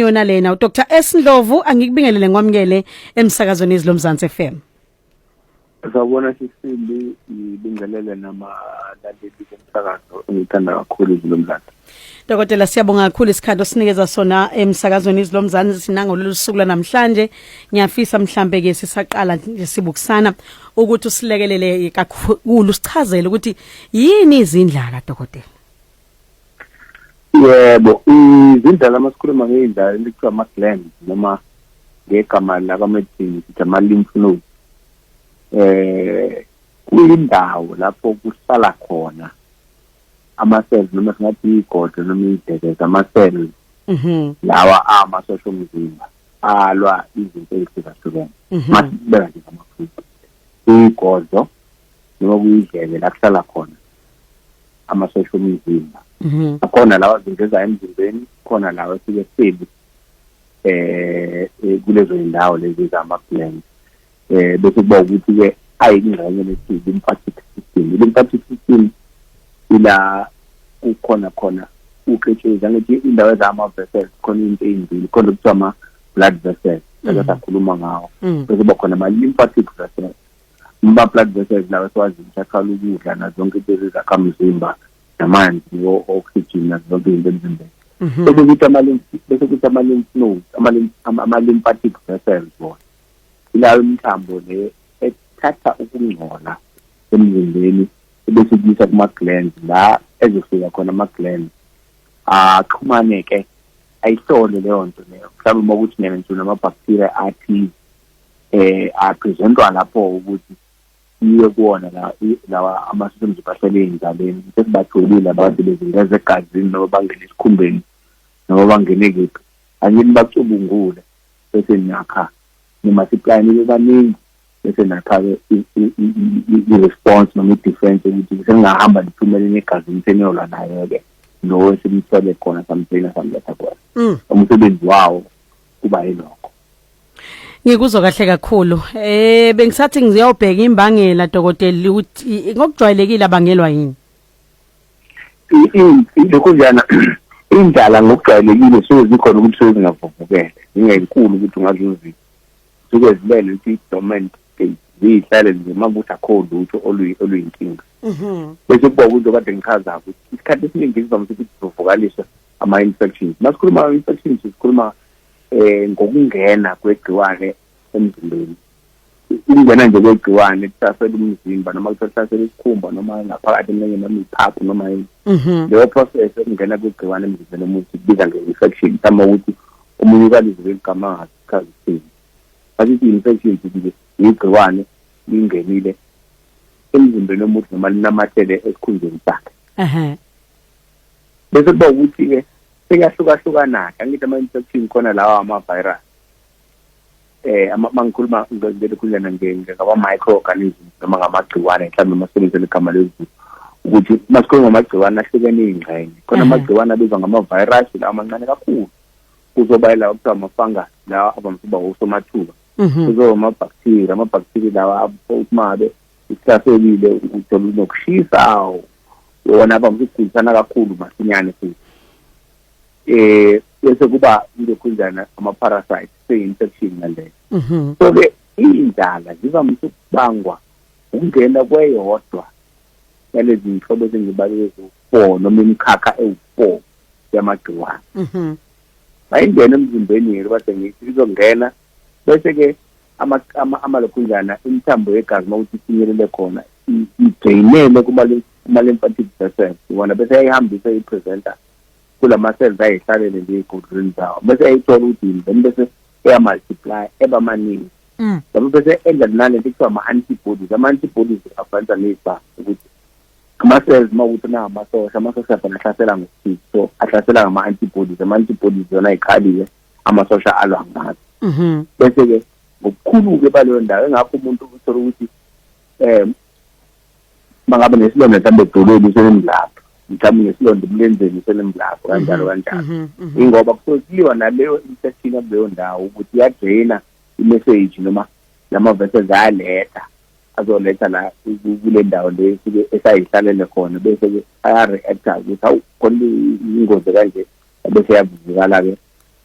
yona lena uDr S Ndlovu angikubingelele ngwamukele emsakazweni izilomzansi FM. Sawubona sisindi ibingelele namalaleli bomsakazo ngithanda kakhulu izilomzansi. Dokotela siyabonga kakhulu isikhathi osinikeza sona emsakazweni izilomzansi sinangololu suku namhlanje. Ngiyafisa mhlambe ke sisaqala nje sibukusana ukuthi usilekelele kakhulu sichazele ukuthi yini izindlala dokotela. Yebo, izindlala masikhuluma ngeindlala ekuthiwa ama-glands noma ngegama lakamedicine sithi ama-lymph nodes. Kuyindawo lapho kuhlala khona ama-cells noma singathi igodo noma izideke zama-cells lawa amasosha omzimba alwa izinto ezihlukahlukene masibeka nje ngamafuthi igodo noma kuyidleke la kuhlala khona amasosha omzimba akhona lawa zingeza emzimbeni khona lawa sike sibi kulezo indawo lezi zama-glands bese kuba ukuthi ke ayingxenye lesizwe lymphatic system. Lymphatic system ila ukhona uketsheza ngithi indawo zama-vessels khona into ezindile khona ukuthiwa ama-blood vessels sakhuluma ngawo bese kuba khona ama-lymphatic vessels ama-blood vessels lawa siwazi ngisakhalo ukudla nazonke lezi zakhamzimba namanzi o-oxygen nazonke izinto emzimbeni bese kuthi ama-lymph nodes ama-lymphatic vessels bona ilayo imthambo le ethatha ukungcola emzimbeni bese kuyisa kuma-glands la ezofika khona ama-glands axhumane ke ayihlole leyo nto leyo mhlawumbe uma ukuthi nama-bacteria athize apresentwa lapho ukuthi iye kuwona lawa amasosha omzimba ahlele ey'nzaleni sesibatholile abantu bezingeza egazini noma bangene esikhumbeni noma bangene kephi angini bacubungule bese niyakha noma-supply nibe baningi bese nakha-ke i-response noma i-defense ukuthi seningahamba niphumelele egazini seniyolwa nayo-ke lo esimthole khona samthina samletha khona umsebenzi wawo kuba yilokho. Ngikuzwa kahle kakhulu. Bengisathi ngiyobheka imbangela dokotela ukuthi ngokujwayelekile abangelwa yini? Lokho njana indlala ngokujwayelekile so zikhona ukuthi sezingavuvukele. Ingenkulu ukuthi ungazuzisa. Suke zibele ukuthi dormant state zihlale nje makuthi akho lutho oluyinkinga. Bese kuba ukuthi kade ngichaza ukuthi isikhathi esiningi sivamise ukuthi sivukaliswe ama-infections. Masikhuluma ama-infections sikhuluma ngokungena kwegciwane emzimbeni. Ingena nje kwegciwane kuhlasela umzimba noma kuhlasela isikhumba noma ngaphakathi eminye noma iphaphu noma yini. Leyo process engena kwegciwane emzimbeni umuntu ibiza nge-infection sama ukuthi umuntu ukalizwe igama ngasikhathi. Asithi infection nje igciwane lingenile emzimbeni womuntu noma linamathele esikhundleni sakhe. Bese kuba ukuthi ke sekuyahlukahlukana angithi ama-infection khona lawa ama-virus mangikhuluma ngekukhulana ngama-microorganisms noma ngamagciwane mhlawumbe masebenzele igama lezulu ukuthi masikhuluma ngamagciwane ahlukene iy'ngxenye khona amagciwane abizwa ngama-virus lawa amancane kakhulu kuzoba yila kuthiwa ama-fungus lawa avamsuba osomathuba kuzoba amabhakthiriya lawa umabe isihlaselile uthola unokushisa wona avamse ukugulisana kakhulu masinyane futhi bese kuba indokhunjana ama-parasites se-infection ngaleyo so-ke iy'ndlala zivamise ukubangwa ukungena kweyodwa yalezi nhlobo ezengibaleke eziwu-4 noma imikhakha ewu-4 yamagciwane ayingena emzimbeni yelo kade ngithi izongena bese-ke amalokhunjana imithambo yegazi uma ukuthi ifinyelele khona idreyinele kuma-lymphatic vessels wona bese yayihambisa ipresenta kulama-cells ayihlalele nje ey'godlweni zawo bese yayithola ukuthi yini then bese eyamultiply eba maningi bese enza nalento ekuthiwa ama-antibodies ama-antibodies afanisa ney'bhazi ukuthi ama-cells uma ukuthi amasosha phela ahlasela ngokuthize so ahlasela ngama-antibodies ama-antibodies yona ay'khaliwe amasosha alwa ngazo bese-ke ngokukhulu-ke baleyo ndawo engakho umuntu uthola ukuthi mangabe nesilonda mhlawumbe edolweni senemlapha mhlawumbe ngesilonda emlenzeni senemlapha kanjalo ingoba kusoliwa naleyo infection akuleyo ndawo ukuthi iyadreyina i-message noma lama-vessels ayaletha azoletha la kule ndawo le esayihlalele khona bese-ke aya-reacta ukuthi hawu khona ingozi kanje bese yavuvukala-ke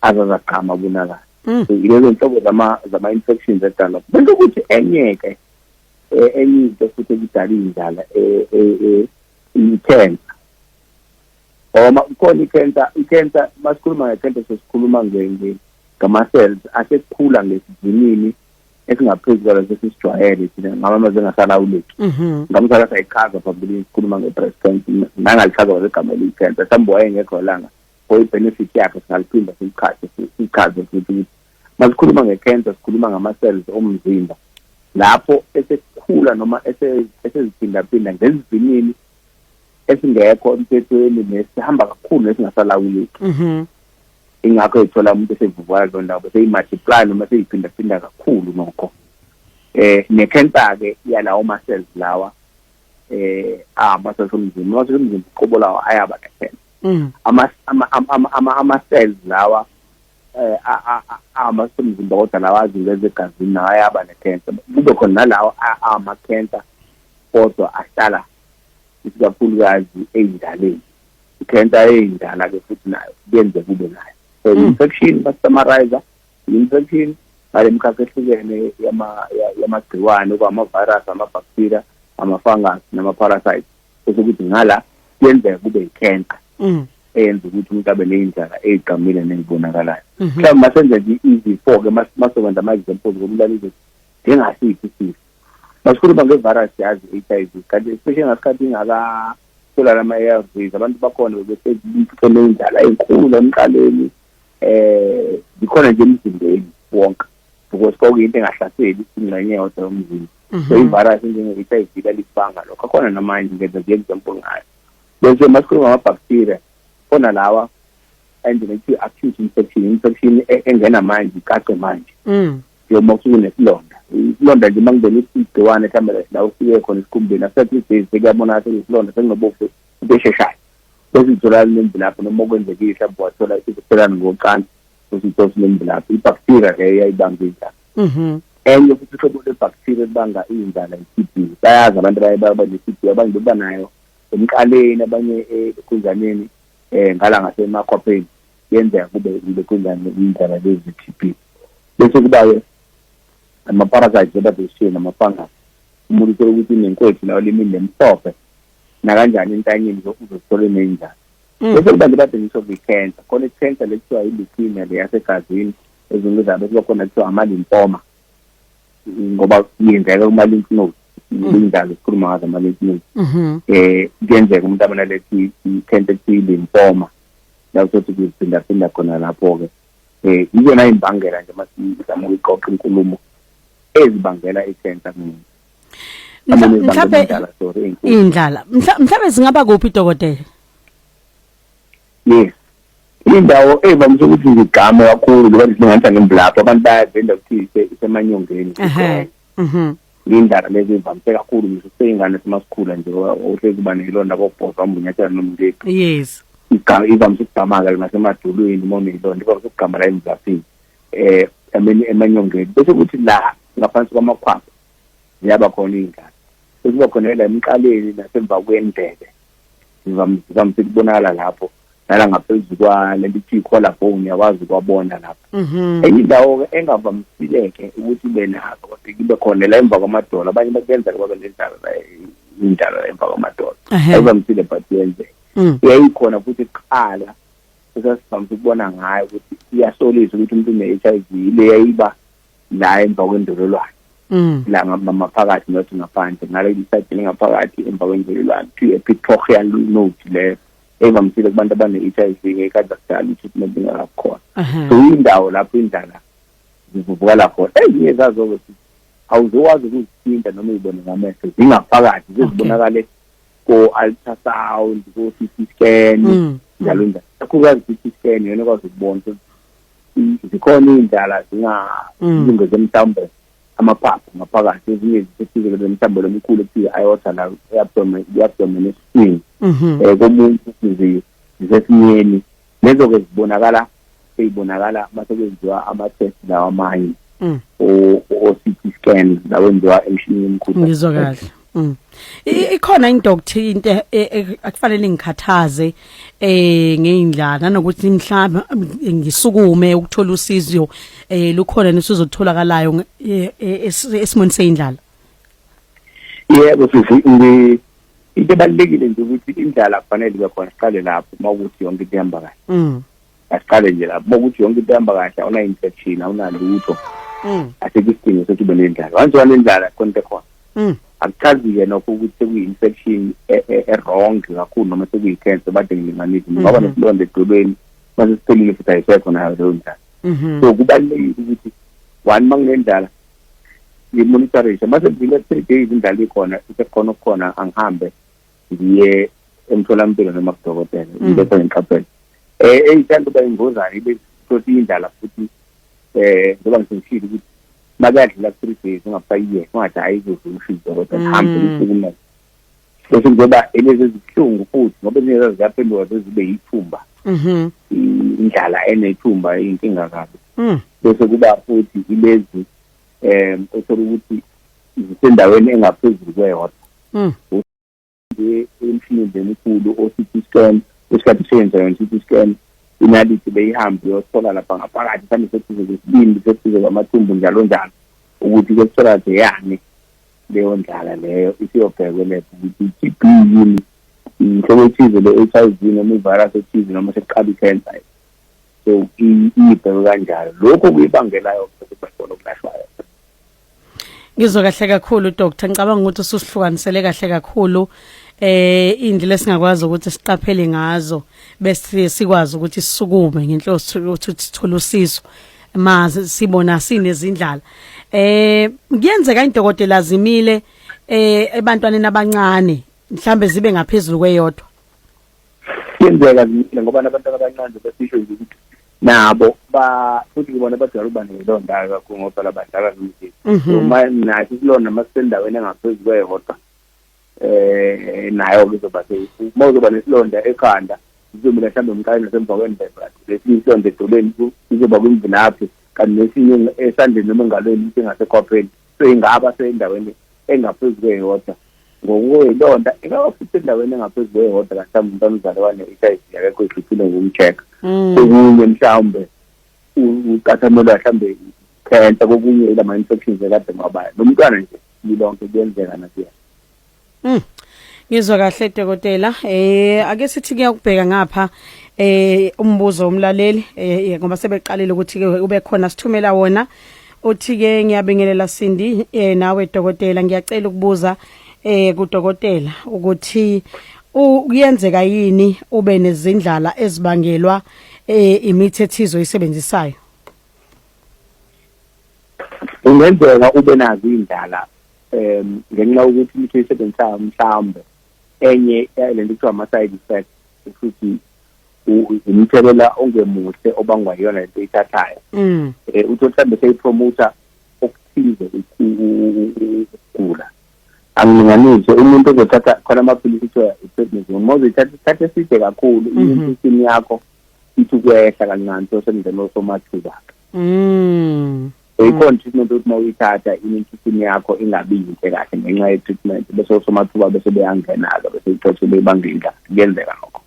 azazaqhama kunala so ilezo nhlobo zama infections edala bese ukuthi enye into futhi ekudala indlala i-cancer khona i-cancer masikhuluma nge-cancer sesikhuluma ngama-cells asekhula ngesivinini esingaphezulu kwaleso sesijwayele thina ngamamaze engasalawuleki ngamsala sayichaza phambilini sikhuluma nge-breast cancer nangalichaza kwegama eliyi-cancer mhlawumbe wayengekho langa i-benefit yakhe singaliphinda sichaze futhi ukuthi masikhuluma nge-cancer sikhuluma ngama-cells omzimba lapho esekhula noma eseziphinda ngezivinini esingekho emthethweni nesihamba kakhulu nesingasalawuleki ingakho ithola umuntu esevuvukala lo ndawo seyimultiply noma seyiphinda kakhulu nokho ne-cancer ke yalawo ma-cells lawa ama-cells omzimba uqobo lawo ayaba ne-cancer ama-cells lawa amasomzimba kodwa lawa azinto egazini nawo ayaba ne-cancer kube khona nalawo ama-cancer kodwa ahlala isikakhulukazi ey'ndaleni i-cancer ey'ndala-ke futhi nayo kuyenze kube nayo so infection basummarize infection ngale mkhakha ehlukene yamagciwane okwama-virus ama-bacteria ama-fungus nama-parasites bese ukuthi ngala kuyenzeka kube i-cancer eyenza ukuthi umuntu abe ney'ndlala ey'qamile ney'bonakalayo mhlawumbe masenze nje izifo-ke masokwenza ama-examples ngokulalisa njengasiphi isifo masikhuluma nge-virus yazi i-HIV kanti especially ngasikhathi ingakathola lama-ARVs abantu bakhona beseney'ndlala ey'nkulu emqaleni zikhona nje emzimbeni wonke because konke into engahlaseli ingxenye yodwa yomzimba so i-virus njenge-HIV lalibanga lokho akhona namanje ngenza nje example ngayo bese masikhuluma ngama-bacteria khona lawa enjengokuthi acute infection engena manje icace manje yoma usunesilonda isilonda nje mangibona igciwane mhlawumbe la ufike khona esikhumbeni asathi sekuyabona ukuthi isilonda senginobofu ubesheshayo bese ithola lembilapho noma okwenzekile mhlawumbe wathola isithelana ngocansi usithola lembilapho ibacteria leyo yayibanga indlala enye futhi uhlobo lwe-bacteria libanga indlala i-TB bayazi abantu bayaba ne-TB abanye beba nayo emqaleni abanye ekhunzaneni ngala ngasemakhwapheni yenzeka kube kunjani indlela lezi TB bese kuba-ke ama-parasites abazeshiye nama-fungus umuntu uthola ukuthi nenkwethu lawo limini lemhlophe nakanjani entanyeni uzothola ney'ndlala bese kuba nje badeniswa kwi-cancer khona i-cancer lekuthiwa yi-leukemia le yasegazini ezinto zabe kuba khona kuthiwa ama-lymphoma ngoba yenzeka kuma-lymph nodes indlala sikhuluma ngazo ama-lymph nodes kuyenzeka umuntu abanalethi i-cancer ethi-lymphoma la usothi kuziphinda khona lapho-ke yizona imbangela nje masizama ukuyiqoqa inkulumo ezibangela i-cancer mhlawumbe indlala mhlawumbe zingaba kuphi dokotela? Yes indawo evamise ukuthi ngigame kakhulu ngoba singathi ngemblapho abantu bayavenda ukuthi isemanyongeni indaba lezi ivamise kakhulu ngisho seyingane semasikhula nje ohlezi kuba nelonda kokubhoza umbunyathela nomleki yes ivamise ukugama-ke nasemadolweni uma ilonda ivamise ukugama la emzaphini emanyongeni bese kuthi la ngaphansi kwamakhwapha ziyaba khona iy'ngane sekuba khona la emqaleni nasemva kwendebe zivamise ukubonakala lapho nala ngaphezulu kwalento ithi i-collarbone uyakwazi ukwabona lapho enye indawo-ke engavamisileke ukuthi ibe nako kodwa kibe khona la emva kwamadolo abanye bakuyenzeka babe indlala la emva kwamadolo ayivamisile but yenzeka yayikhona futhi kuqala esasivamise ukubona ngayo ukuthi iyasolisa ukuthi umuntu une-HIV ile yayiba la emva kwendololwane la ngamaphakathi nothi ngaphandle ngale lisayidi lingaphakathi emva kwendololwane i-epithelial node leyo evamisile kubantu abane-HIV ngekade kudala i-treatment ingakakhona so indawo lapho indlala zivuvukala khona ezinye zazo-ke awuzokwazi ukuzithinta noma uyibone ngamehlo zingaphakathi zizibonakale ko-ultrasound ko-CT scan njalo njalo kakhulukazi i-CT scan yona ekwazi ukubona zikhona iy'ndlala zingeze mhlawumbe amaphaphu ngaphakathi ezinye zisefike mhlawumbe lo mkhulu ekuthiwa i-aorta la i-abdomen esiswini komuntu zisesimyeni lezo-ke seyibonakala masekwenziwa ama-test lawa amanye o-CT scan lawenziwa emshinini omkhulu ngizwa kahle Ikhona indoctor into akufanele ngikhathaze ngeindlala nanokuthi mhlawumbe ngisukume ukuthola usizo lukhona nesizotholakalayo esimweni seindlala. Yebo sisi into ebalekile nje ukuthi indlala kufanele ibe khona siqale lapho mawukuthi yonke into ihamba kahle. Asiqale nje lapho mawukuthi yonke into ihamba kahle awuna infection awuna lutho. Asekisidingo sokuthi ube nendlala. Once wanendlala konke khona. Akuchazi yena ukuthi sekuyi-infection e-wrong kakhulu noma sekuyi-cancer bade ngilinganisi ngoba nesilonda edolweni mase siphelile futhi ayisekho nayo leyo ndlala. So kubalulekile ukuthi one manginendlala ngimonitorishe mase ngile 3 days indlala ikhona isekhona ukukhona angihambe ngiye emtholampilo noma kudokotela ngibese ngiqaphele eyithanda kuba ingozana ibe futhi indlala futhi ngoba ngisishilo ukuthi makadlula 3 days ungafayiye ungathi ayizozushiza kodwa hambe usukumela bese ngoba elezi ezibhlungu futhi ngoba ezinye ziyaphendula zibe yithumba indlala enethumba inkinga kabi bese kuba futhi ilezi othola ukuthi isendaweni engaphezulu kweyodwa emshinini emikhulu o-CT scan esikhathi senzayo CT scan inalithi beyihambe yothola lapha ngaphakathi mhlawumbe sethize kwesibindi sethize kwamathumbu njalo njalo ukuthi kuthola nje yani leyo ndlala leyo isiyobhekelele ukuthi i-TB yini inhlobo ethize le-HIV noma i-virus ethize noma seqala i-cancer so ibheke kanjalo lokho kuyibangelayo ukuthi bathole ukulashwayo. Ngizwe kahle kakhulu Dr. Ngicabanga ukuthi ususihlukanisele kahle kakhulu indlela esingakwazi ukuthi siqaphele ngazo bese sikwazi ukuthi sisukume ngenhloso ukuthi sithole usizo maze sibona sinezindlala kuyenzeka indokotela zimile ebantwaneni abancane mhlambe zibe ngaphezulu kweyodwa. Kuyenzeka zimile ngoba abantu abancane besisho ukuthi nabo futhi ngibona badala uba nelonda kakhulu ngoba labadala zimile so manje isilonda masendaweni engaphezulu kweyodwa nayo kuzoba mawuzoba nesilonda ekhanda izomela mhlawumbe umqali nasemva kwendlela lesinye isilonda edolweni izoba kwimvinaphi kanti nesinye esandleni noma engalweni singasekhopheni so ingaba sendaweni engaphezulu kweyodwa ngokuyilonda ingaba futhi endaweni engaphezulu kweyodwa mhlawumbe umntwana uzalwa wane-HIV yakekho ihluphile ngokumcheck okunye mhlawumbe uqathamelwa mhlawumbe cancer kokunye lama-infections ekade ngabayo lo mntwana nje lilonke kuyenzeka nakuye. Ngizwa kahle dokotela ake sithi kuyakubheka ngapha umbuzo umlaleli ngoba sebeqalile ukuthi ube khona sithumela wona uthi ke ngiyabingelela Sindi nawe dokotela ngiyacela ukubuza kudokotela ukuthi kuyenzeka yini ube nezindlala ezibangelwa imithi ethizo isebenzisayo. Ungenzeka ube nazo indlala ngenxa ukuthi imithi isebenzisayo mhlawumbe enye lento kuthiwa ama-side effects futhi umthelela ongemuhle obangwa yona lento ithathayo uthi mhlawumbe seyipromota okuthize ukugula angilinganise umuntu ozothatha khona amaphilisi kuthiwa i-prednisone uma uzithatha eside kakhulu immune system yakho ithi ukwehla kancane so senzela osomathuba ikhona treatment ukuthi mawuyithatha immune system yakho ingabi yinhle kahle ngenxa ye-treatment bese osomathuba bese beyangena-ke bese ixoxe bebanginga kuyenzeka lokho.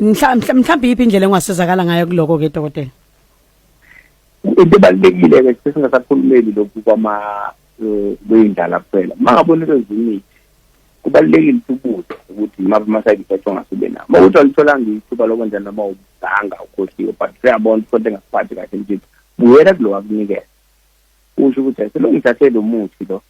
Mhlawumbe yiphi indlela engasizakala ngayo kuloko ke dokotela? Into ebalulekile-ke sesingasakhulumeli lokhu kweyindlala kuphela mangabona kwezimithi kubalulekile ukubuza ukuthi yimaphi ama-side effects ongasibe nawo mawukuthi alitholanga ithuba lokwenza noma ubanga ukhohliwe but siyabona ukuthi engakuphathi kahle nje buyela kulo wakunikeza usho ukuthi ayiselokhu ngithathe lo muthi lo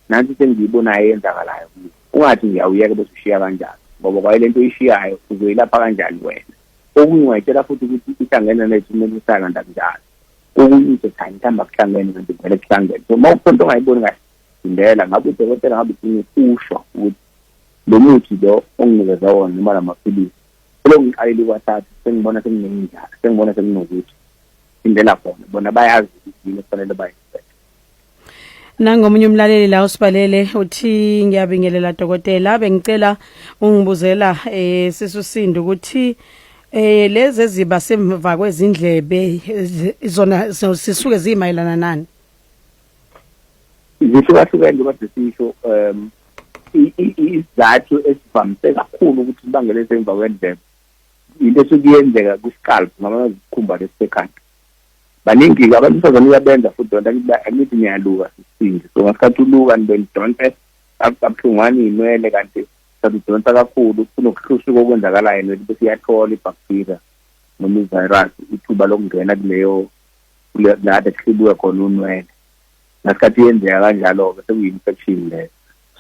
nansi sengiyibonayo eyenzakalayo ungathi ngiyawuyeka bese ushiya kanjalo ngoba kwaye lento oyishiyayo uzoyilapha kanjani wena okunye ungayitshela futhi ukuthi ihlangene netreatment usakanda kanjalo okunye uthi cha ngihamba kuhlangene kanti vele kuhlangene so mawukhona ongayiboni kahle indlela ngabe udokotela ngabe udinga usho ukuthi lo muthi lo onginikeza wona noma lamaphilisi lo ngiqalile kwathatha sengibona senginendlala sengibona senginokuthi indlela khona bona bayazi ukuthi kufanele bayisebenzise. Nangomunye umlaleli la usibalele uthi ngiyabingelela dokotela bengicela ungibuzela sisusindo ukuthi lezi eziba semva kwezindlebe zona sisuke zimayelana nani? Zihlukahlukene kodwa sisho izathu esivamise kakhulu ukuthi sibangele semva kwendlebe into esukuyenzeka kwiscalp noma isikhumba lesekhanda. Baningi abantu besazana uyabenza futhi donta angithi niyaluka sisindi so ngasikhathi uluka nibendonte abuhlungwane inwele kanti sadudonsa kakhulu kunokuhlushwa kokwenzakalayo nje bese iyathola ibacteria noma ivirus ithuba lokungena kuleyo kulapho kuhlibuka khona unwele. Ngasikhathi yenzeka kanjalo ke sekuyi-infection leyo.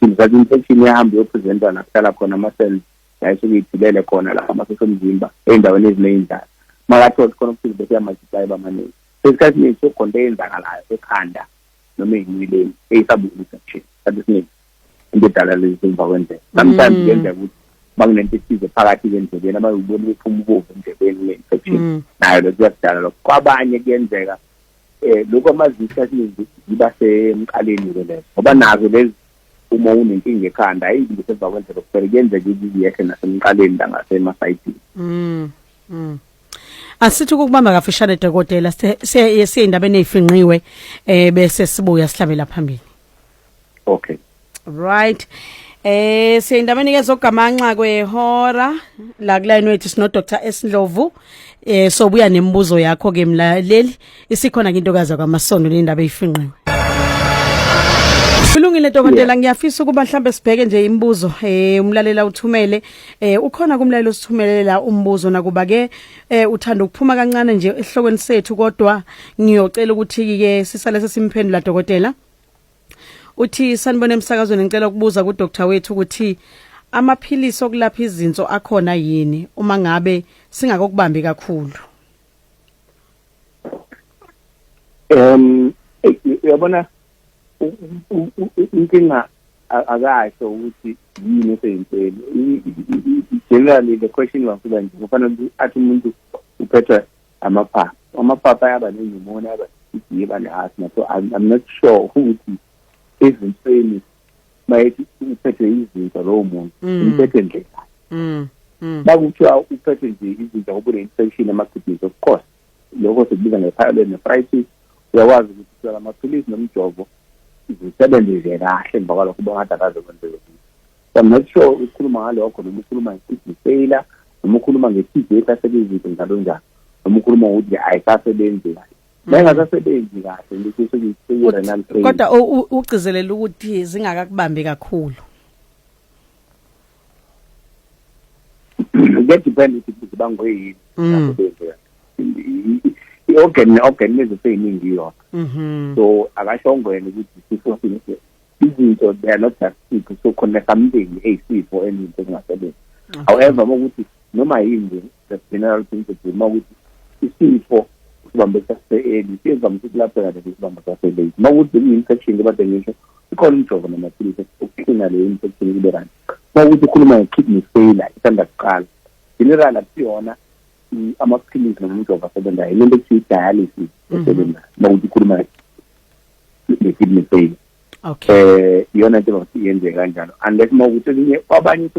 Singathi infection iyahamba iyopresenta nakuhlala khona ama-cells yayisukuyithilele khona la amasosha omzimba ey'ndaweni eziney'ndala. Makathola khona ukuthi bese yamultiply bamaningi. Sesikhathi nje sokhonto eyenzakalayo ekhanda noma ey'nweleni eyisabuyisa-infection. Kanti esiningi into edala lezi emva kwendlela. Sometimes kuyenzeka ukuthi bakunento ethize phakathi endlebeni abayibona bephuma ubovu endlebeni ne-infection nayo lokho kuyakudala lokho. Kwabanye kuyenzeka lokho amazisi asiningi ziba semqaleni lezo ngoba nazo lezi uma unenkinga ekhanda ayidli semva kwendlela kuphela kuyenzeka ukuthi yehle nasemqaleni la ngasemasayidini. Asithi ukubamba kafishane dokotela siyindabeni ezifinqiwe bese sibuya sihlabela phambili. Okay. Right. Siyindabeni kezogamanxa kwehora la kuline wethu sino Dr. Esindlovu. Sobuya nemibuzo yakho ke mlaleli isikhona into kaza kwamasondo lendaba ezifinqiwe. Kulungile dokotela ngiyafisa ukuba mhlambe sibheke nje imibuzo umlalela uthumele ukhona kumlalelo sithumelela umbuzo nakuba ke uthanda ukuphuma kancane nje ehlokweni sethu kodwa ngiyocela ukuthi ke sisale sesimphendula dokotela. Uthi sanibona emsakazweni ngicela ukubuza ku Dr. wethu ukuthi amaphilisi okulapha izinso akhona yini uma ngabe singakokubambi kakhulu. Uyabona inkinga akasho ukuthi yini eseyintweni. Generally the question wafika nje kufanele athi umuntu uphethwe amaphapha ayaba nenyumona yaba iyiba ne-asthma so I'm not sure ukuthi ezinsweni mayethi uphethwe izinto lowo muntu uphethwe ndlela bakuthiwa uphethwe nje izinto ngoba infection ama-kidneys of course lokho sikubiza nge-pyelonephritis uyakwazi ukuthi uthola amaphilisi nomjovo zisebenze nje kahle emva kwalokho bangathi akaze kwenzeke. I'm not sure ukhuluma ngalokho noma ukhuluma nge-kidney failure noma ukhuluma nge-TB esasebenzi njalo njalo noma ukhuluma ukuthi ayisasebenzi kahle. Bengasasebenzi kahle lokho sekuyi-renal failure. Kodwa ugcizelela ukuthi zingakakubambi kakhulu. Kuyadependa ukuthi zibangwe yini. i-organ nezifeyini yona. So akashongwele ukuthi sifo sinise izinto they are not just sick so khona something eyisifo eninto engasebenzi. However ukuthi noma yini the general principle ukuthi isifo sibambe sase-early siyezama ukuthi lapho kade sibambe sase-late. Ukuthi i-infection kade ngisho ikhona umjovo namaphilisi okuklina leyo infection kube right. Ukuthi ukhuluma nge-kidney failure isanda kuqala general akusiyona amaphilisi nomjovo asebenzayo lento ekuthiwa i-dialysis esebenzayo ukuthi ukhuluma nge-kidney failure. Okay. Iyona into yenzeka kanjalo unless ukuthi elinye abanye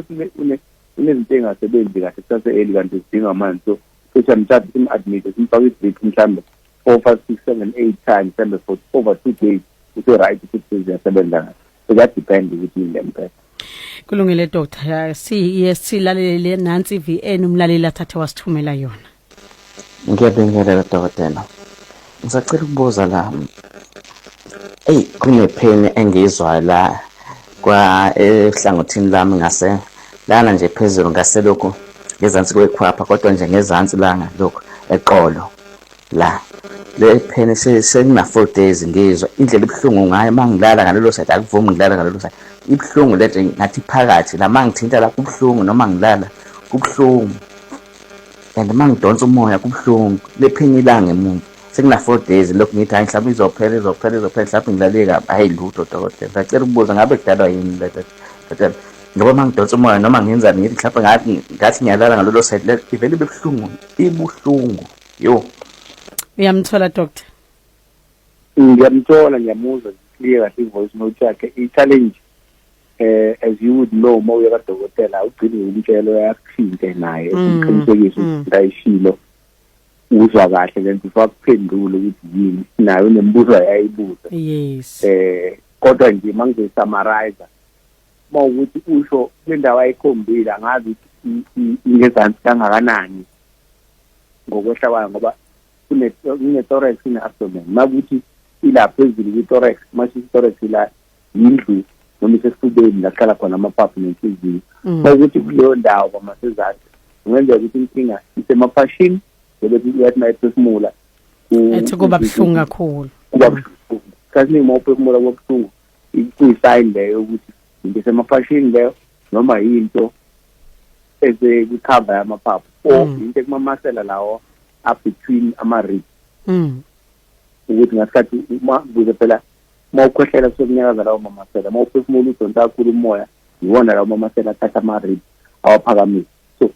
unezinto engasebenzi kahle sase-early kanti zidinga amanzi so kusha mthatha sim-admit simfake i-drip mhlawumbe 4, 5, 6, 7, 8 times mhlawumbe for over 2 days use-right ukuthi ziyasebenza ngayo so that depends ukuthi yini lempela. Kulungile Dr. silalele nansi VN umlaleli athathe wasithumela yona. Ngiyabingelela dokotela. Ngisacela ukubuza la. Kunepheni engizwa la kwa ehlangothini lami ngase lana nje phezulu ngase lokho ngezansi kwekhwapha kodwa nje ngezansi langa lokho eqolo la. Le pheni sengina 4 days ngizwa indlela ibhlungu ngayo mangilala ngalelo side akuvumi ngilala ngalelo side. Ibhlungu lethe ngathi phakathi la mangithinta la kubhlungu noma ngilala kubhlungu. And mangidonsa umoya kubhlungu lepheni ilanga emuva. Sengina 4 days lokho ngithi hayi mhlawumbe izophela mhlawumbe ngilale kabi hayi lutho dokotela. Ngicela ukubuza ngabe kudalwa yini lethe dokotela. Ngoba mangidonsa umoya noma ngenza ngithi mhlawumbe ngathi ngiyalala ngalelo side le ivele ibuhlungu yo. Uyamthola doctor? Ngiyamthola ngiyamuzwa clear kahle ivoice note yakhe i-challenge as you would know uma uya kadokotela ugcine umtshelo yakuthinte naye uqinisekise ukuthi ayishilo uzwa kahle lento ufakuphendula ukuthi yini nayo nembuzo yayibuza. Yes. Kodwa nje mangizosummarize mawukuthi usho kwendawo ayikhombile angazi ingezansi kangakanani ngokwehla kwayo ngoba kune thorax ine abdomen makuthi ila phezulu kwi thorax mase thorax ila indlu noma isesifubeni la khala khona amaphaphu nenhliziyo makuthi kuleyo ndawo kwamasezathu ungenzeka ukuthi inkinga isemaphashini bese uyathi mayiphefumula ethi kuba buhlungu kakhulu kuba buhlungu kasi nima uphefumula kobuhlungu kuyisign leyo ukuthi into semaphashini leyo noma into esekhava yamaphaphu or into ekumamasela lawo up between ama-ribs ukuthi ngasikhathi kuze phela uma ukhwehlela kusokunyakaza lawo mamasela uma uphefumula udonsa kakhulu umoya yiwona lawo mamasela athatha ama-ribs awaphakamisa so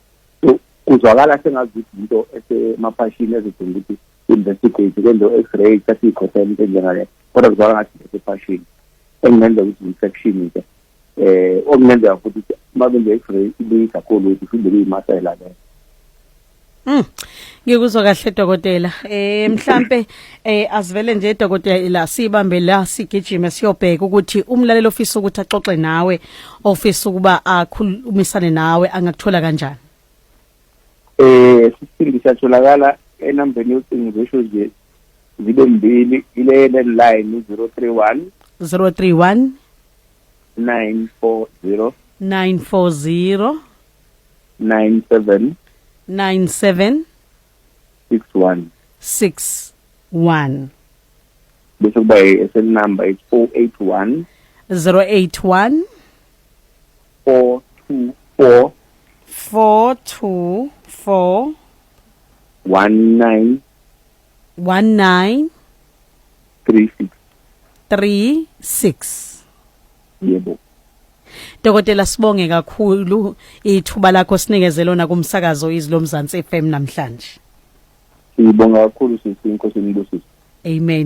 kuzwakala sengazuthi into esemaphashini ezidinga ukuthi investigate kwenze x-ray thatha iy'khohlela into enjengaleyo kodwa kuzwakala ngathi esephashini engingenza ukuthi infection-ke okungenzeka futhi ukuthi uma benze x-ray ibuye kakhulu ukuthi futhi kuyimasela leyo. Ngikuzwa kahle dokotela. Mhlambe asivele nje dokotela la sibambe la sigijime siyobheka ukuthi umlalelo ofisa ukuthi axoxe nawe ofisa ukuba akhulumisane nawe angakuthola kanjani. Sisindi siyatholakala enambeni yocingo ngisho nje zibe mbili ile line 031 940 97 61 bese kuba i-SL number is 081 424 19 36. Yebo. Dokotela sibonge kakhulu ithuba lakho sinikeze lona kumsakazo Izwi Lomzansi FM namhlanje. Sibonga kakhulu sisi inkosi nibusise. Amen.